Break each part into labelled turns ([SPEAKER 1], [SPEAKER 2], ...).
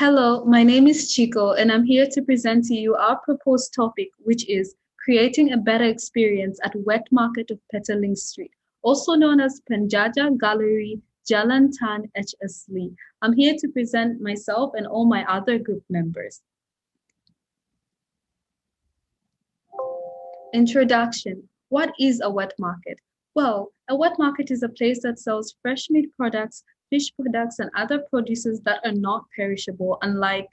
[SPEAKER 1] Hello, my name is Chico, and I'm here to present to you our proposed topic, which is creating a better experience at Wet Market of Petaling Street, also known as Penjaja Gallery, Jalan HS Lee. I'm here to present myself and all my other group members. Introduction. What is a wet market? Well, a wet market is a place that sells fresh meat products, fish products, and other produces that are not perishable, unlike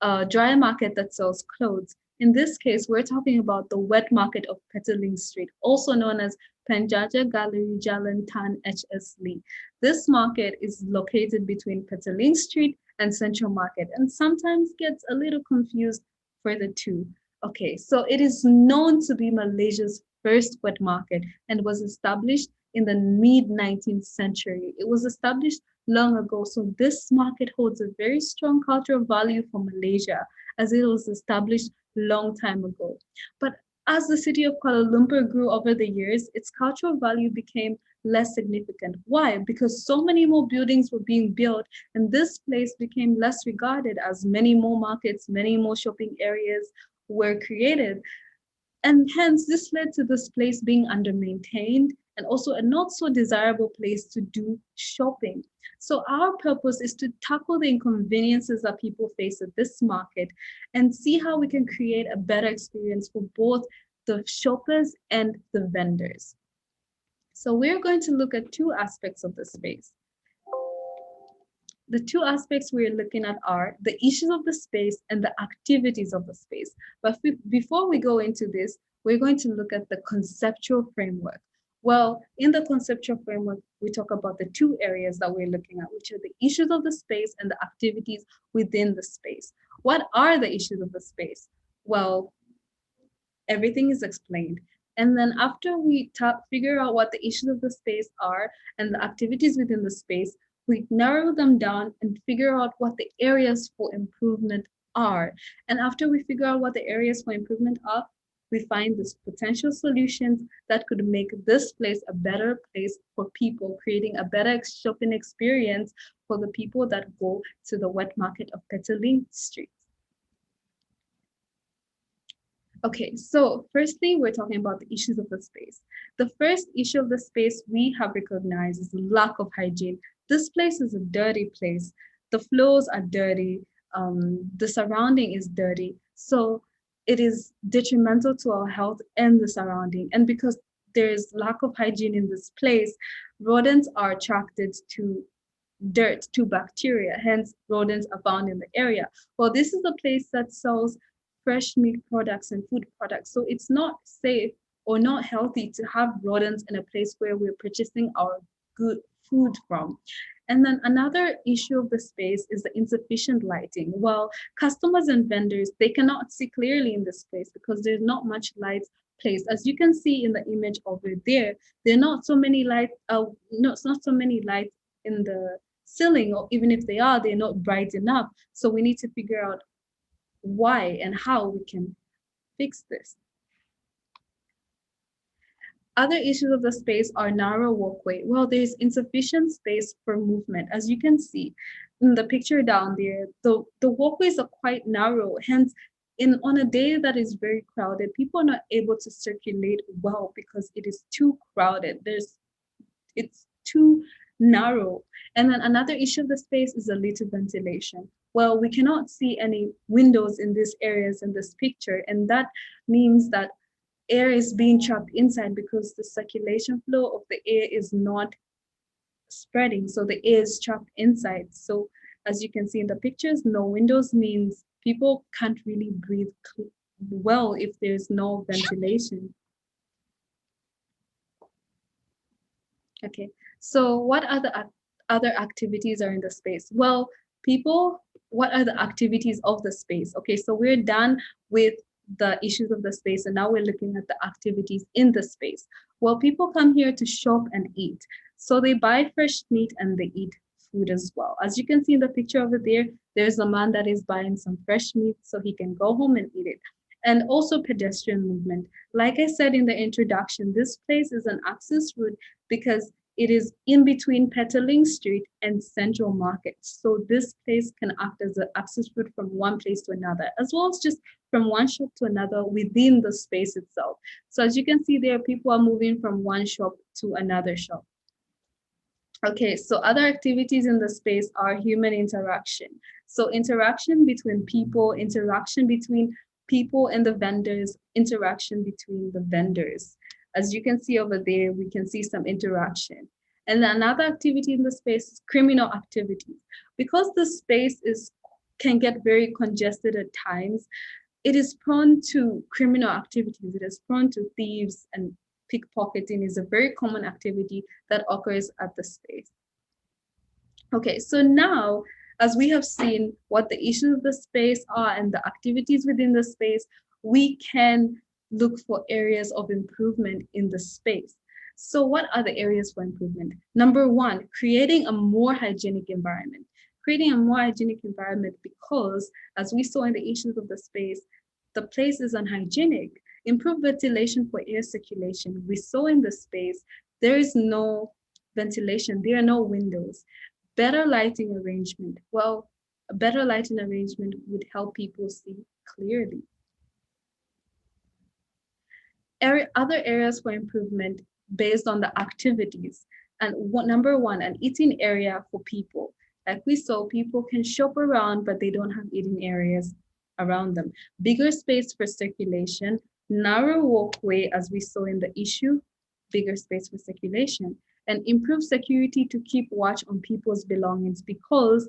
[SPEAKER 1] a dry market that sells clothes. In this case, we're talking about the wet market of Petaling Street, also known as Penjaja Gallery Jalan HS Lee. This market is located between Petaling Street and Central Market and sometimes gets a little confused for the two. Okay, so it is known to be Malaysia's first wet market and was established in the mid 19th century. It was established long ago. So this market holds a very strong cultural value for Malaysia as it was established long time ago. But as the city of Kuala Lumpur grew over the years, its cultural value became less significant. Why? Because so many more buildings were being built and this place became less regarded as many more markets, many more shopping areas were created. And hence, this led to this place being under-maintained and also a not so desirable place to do shopping. So our purpose is to tackle the inconveniences that people face at this market and see how we can create a better experience for both the shoppers and the vendors. So we're going to look at two aspects of the space. The two aspects we're looking at are the issues of the space and the activities of the space. But before we go into this, we're going to look at the conceptual framework. Well, in the conceptual framework, we talk about the two areas that we're looking at, which are the issues of the space and the activities within the space. What are the issues of the space? Well, everything is explained. And then after we figure out what the issues of the space are and the activities within the space, we narrow them down and figure out what the areas for improvement are. And after we figure out what the areas for improvement are, we find these potential solutions that could make this place a better place for people, creating a better shopping experience for the people that go to the wet market of Petaling Street. Okay, so firstly, we're talking about the issues of the space. The first issue of the space we have recognized is the lack of hygiene. This place is a dirty place. The floors are dirty. The surrounding is dirty. So it is detrimental to our health and the surrounding. And because there is lack of hygiene in this place, rodents are attracted to dirt, to bacteria. Hence, rodents are found in the area. Well, this is a place that sells fresh meat products and food products. So it's not safe or not healthy to have rodents in a place where we're purchasing our good food from. And then another issue of the space is the insufficient lighting. Well, customers and vendors, they cannot see clearly in this place because there's not much light placed. As you can see in the image over there, there are not so many lights, not so many lights in the ceiling, or even if they are, they're not bright enough. So we need to figure out why and how we can fix this. Other issues of the space are narrow walkway. Well, there's insufficient space for movement. As you can see in the picture down there, the walkways are quite narrow. Hence, on a day that is very crowded, people are not able to circulate well because it is too crowded. It's too narrow. And then another issue of the space is a little ventilation. Well, we cannot see any windows in these areas in this picture, and that means that air is being trapped inside because the circulation flow of the air is not spreading, so the air is trapped inside. So as you can see in the pictures, no windows means people can't really breathe well if there's no ventilation. Okay, so what other activities are in the space? Well, what are the activities of the space? Okay, so we're done with the issues of the space and now we're looking at the activities in the space. Well, people come here to shop and eat. So they buy fresh meat and they eat food as well. As you can see in the picture over there, there's a man that is buying some fresh meat so he can go home and eat it. And also pedestrian movement. Like I said in the introduction, this place is an access route because It is in between Petaling Street and Central Market. So this place can act as an access route from one place to another, as well as just from one shop to another within the space itself. So as you can see there, people are moving from one shop to another shop. Okay, so other activities in the space are human interaction. So interaction between people, interaction between people and the vendors, interaction between the vendors. As you can see over there, we can see some interaction. And another activity in the space is criminal activities. Because the space can get very congested at times, it is prone to criminal activities. It is prone to thieves, and pickpocketing is a very common activity that occurs at the space. Okay, so now, as we have seen what the issues of the space are and the activities within the space, we can look for areas of improvement in the space. So what are the areas for improvement? Number one, creating a more hygienic environment. Creating a more hygienic environment because, as we saw in the issues of the space, the place is unhygienic. Improve ventilation for air circulation. We saw in the space, there is no ventilation, there are no windows. Better lighting arrangement. Well, a better lighting arrangement would help people see clearly. Other areas for improvement based on the activities. And number one, an eating area for people. Like we saw, people can shop around, but they don't have eating areas around them. Bigger space for circulation, narrow walkway, as we saw in the issue, bigger space for circulation, and improve security to keep watch on people's belongings, because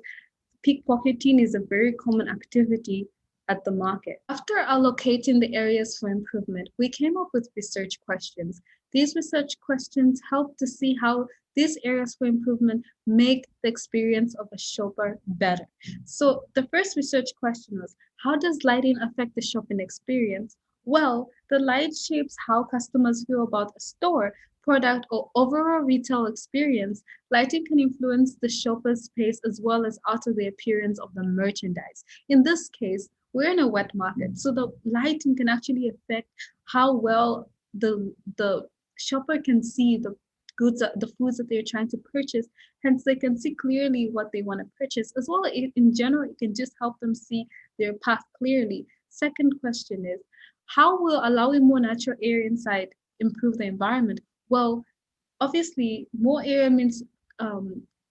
[SPEAKER 1] pickpocketing is a very common activity at the market. After allocating the areas for improvement, we came up with research questions. These research questions help to see how these areas for improvement make the experience of a shopper better. So the first research question was, how does lighting affect the shopping experience? Well, the light shapes how customers feel about a store, product, or overall retail experience. Lighting can influence the shopper's space as well as alter the appearance of the merchandise. In this case, we're in a wet market, so the lighting can actually affect how well the shopper can see the goods, the foods that they're trying to purchase. Hence, they can see clearly what they want to purchase. As well, in general, it can just help them see their path clearly. Second question is, how will allowing more natural air inside improve the environment? Well, obviously, more air means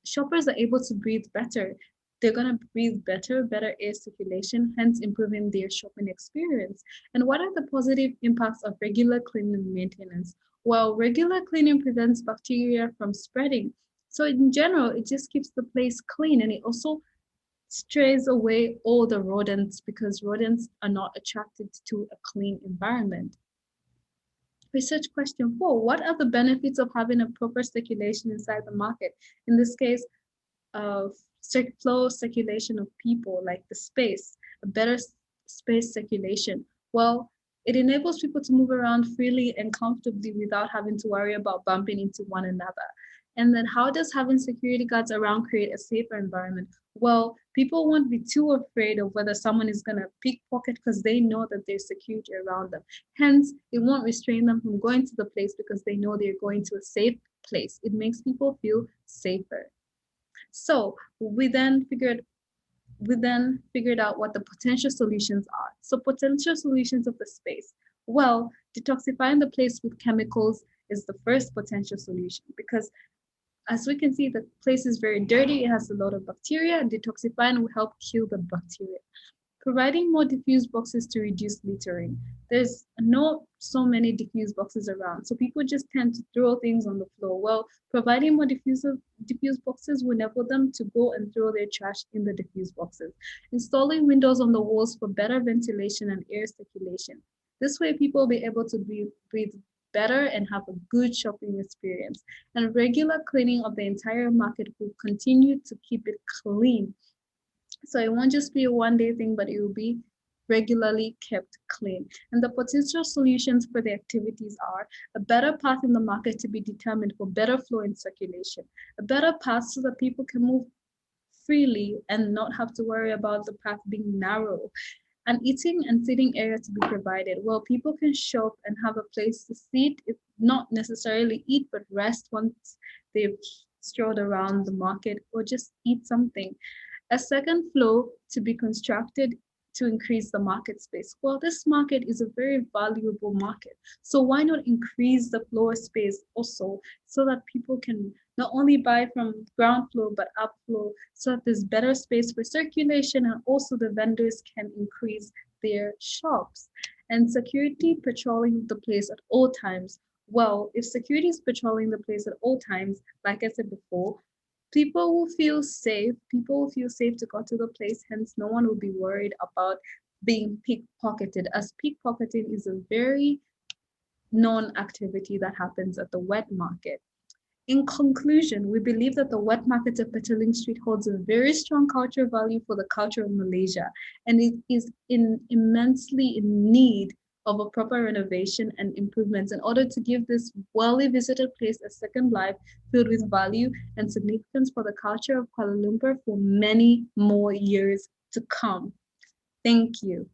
[SPEAKER 1] shoppers are able to breathe better. They're going to breathe better air circulation, hence improving their shopping experience. And what are the positive impacts of regular cleaning and maintenance? Well, regular cleaning prevents bacteria from spreading. So in general, it just keeps the place clean, and it also strays away all the rodents, because rodents are not attracted to a clean environment. Research question 4, what are the benefits of having a proper circulation inside the market? In this case, of flow circulation of people, like the space, a better space circulation. Well, it enables people to move around freely and comfortably without having to worry about bumping into one another. And then how does having security guards around create a safer environment? Well, people won't be too afraid of whether someone is going to pickpocket, because they know that there's security around them. Hence, it won't restrain them from going to the place because they know they're going to a safe place. It makes people feel safer. So we then figured out what the potential solutions are. So potential solutions of the space. Well, detoxifying the place with chemicals is the first potential solution, because as we can see, the place is very dirty. It has a lot of bacteria. Detoxifying will help kill the bacteria. Providing more diffuse boxes to reduce littering. There's not so many diffuse boxes around, so people just tend to throw things on the floor. Well, providing more diffuse boxes will enable them to go and throw their trash in the diffuse boxes. Installing windows on the walls for better ventilation and air circulation. This way, people will be able to breathe better and have a good shopping experience. And regular cleaning of the entire market will continue to keep it clean. So it won't just be a one-day thing, but it will be regularly kept clean. And the potential solutions for the activities are a better path in the market to be determined for better flow in circulation, a better path so that people can move freely and not have to worry about the path being narrow, An eating and sitting area to be provided. Well, people can show up and have a place to sit, if not necessarily eat, but rest once they've strolled around the market or just eat something. A second floor to be constructed to increase the market space. Well, this market is a very valuable market. So why not increase the floor space also so that people can not only buy from ground floor but up floor so that there's better space for circulation and also the vendors can increase their shops. And security patrolling the place at all times. Well, if security is patrolling the place at all times, like I said before, people will feel safe to go to the place, hence no one will be worried about being pickpocketed, as pickpocketing is a very known activity that happens at the wet market. In conclusion, we believe that the wet market of Petaling Street holds a very strong cultural value for the culture of Malaysia, and it is immensely in need of a proper renovation and improvements in order to give this widely visited place a second life filled with value and significance for the culture of Kuala Lumpur for many more years to come. Thank you.